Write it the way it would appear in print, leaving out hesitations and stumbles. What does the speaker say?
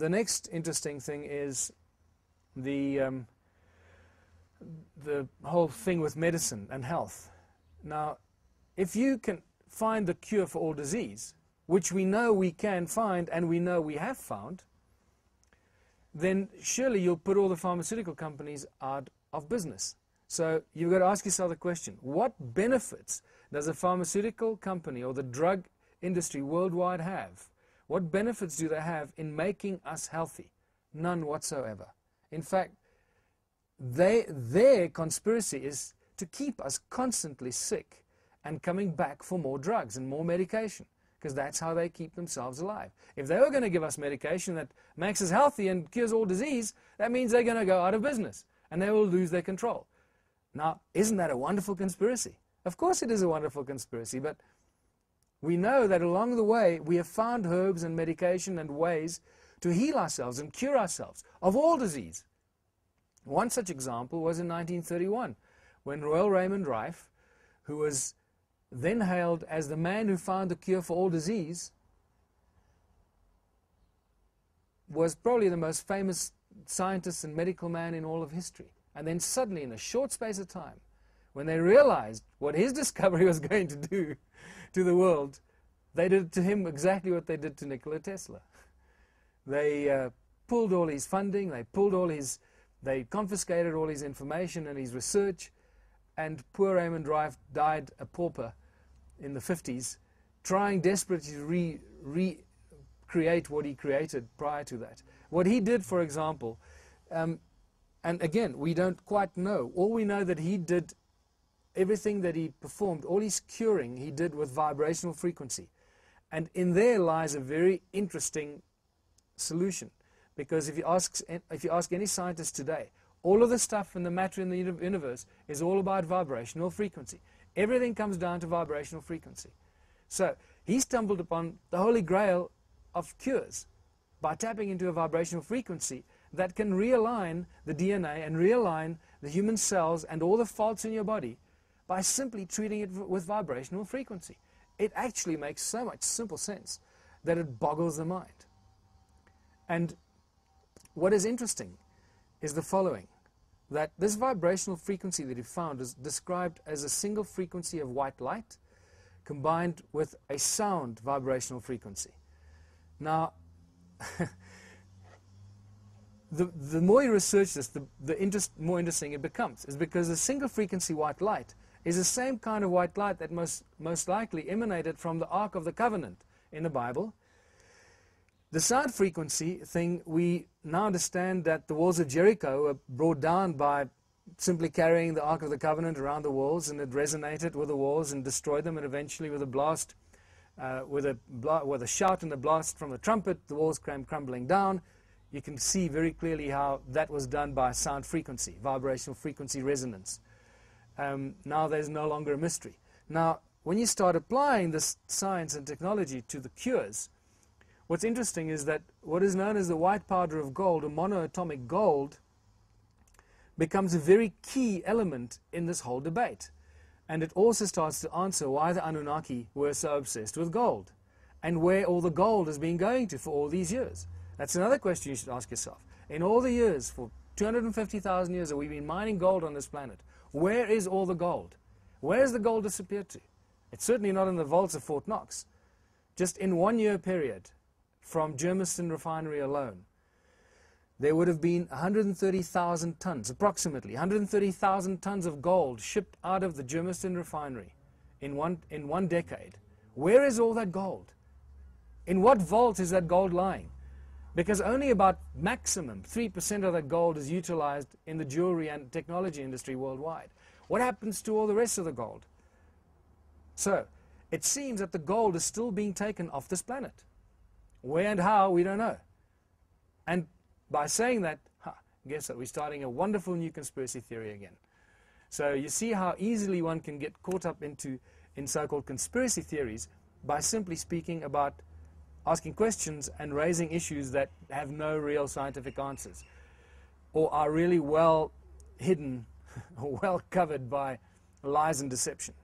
the next interesting thing is the whole thing with medicine and health. Now, if you can find the cure for all disease, which we know we can find and we know we have found, then surely you'll put all the pharmaceutical companies out of business. So you've got to ask yourself the question, what benefits does a pharmaceutical company or the drug industry worldwide have? What benefits do they have in making us healthy? None whatsoever. In fact, their conspiracy is to keep us constantly sick and coming back for more drugs and more medication, because that's how they keep themselves alive. If they were going to give us medication that makes us healthy and cures all disease, that means they're going to go out of business and they will lose their control. Now, isn't that a wonderful conspiracy? Of course it is a wonderful conspiracy, but we know that along the way we have found herbs and medication and ways to heal ourselves and cure ourselves of all disease. One such example was in 1931, when Royal Raymond Rife, who was then hailed as the man who found the cure for all disease, was probably the most famous scientist and medical man in all of history. And then suddenly, in a short space of time, when they realized what his discovery was going to do to the world, they did to him exactly what they did to Nikola Tesla. They pulled all his funding, they confiscated all his information and his research, and poor Raymond Rife died a pauper in the 50s, trying desperately to recreate what he created prior to that. What he did, for example, and again, we don't quite know. All we know that he did everything that he performed, all his curing, he did with vibrational frequency. And in there lies a very interesting solution. Because if you ask any scientist today, all of the stuff in the matter in the universe is all about vibrational frequency. Everything comes down to vibrational frequency. So he stumbled upon the holy grail of cures by tapping into a vibrational frequency that can realign the DNA and realign the human cells and all the faults in your body by simply treating it with vibrational frequency. It actually makes so much simple sense that it boggles the mind. And what is interesting is the following, that this vibrational frequency that he found is described as a single frequency of white light combined with a sound vibrational frequency. Now, the more you research this, the more interesting it becomes, is because the single frequency white light is the same kind of white light that most likely emanated from the Ark of the Covenant in the Bible. The sound frequency thing, we now understand that the walls of Jericho were brought down by simply carrying the Ark of the Covenant around the walls, and it resonated with the walls and destroyed them, and eventually with a blast, with a shout and a blast from the trumpet, the walls came crumbling down. You can see very clearly how that was done by sound frequency, vibrational frequency resonance. Now there's no longer a mystery. Now, when you start applying this science and technology to the cures, what's interesting is that what is known as the white powder of gold, or monoatomic gold, becomes a very key element in this whole debate. And it also starts to answer why the Anunnaki were so obsessed with gold, and where all the gold has been going to for all these years. That's another question you should ask yourself. In all the years, for 250,000 years that we've been mining gold on this planet, where is all the gold? Where has the gold disappeared to? It's certainly not in the vaults of Fort Knox. Just in 1 year period, from Germiston refinery alone, there would have been 130,000 tons, approximately 130,000 tons of gold shipped out of the Germiston refinery in one decade. Where is all that gold? In what vault is that gold lying? Because only about maximum 3% of that gold is utilized in the jewelry and technology industry worldwide. What happens to all the rest of the gold? So, it seems that the gold is still being taken off this planet. Where and how, we don't know. And by saying that, guess what, we're starting a wonderful new conspiracy theory again. So you see how easily one can get caught up in so-called conspiracy theories by simply speaking about asking questions and raising issues that have no real scientific answers, or are really well hidden or well covered by lies and deception.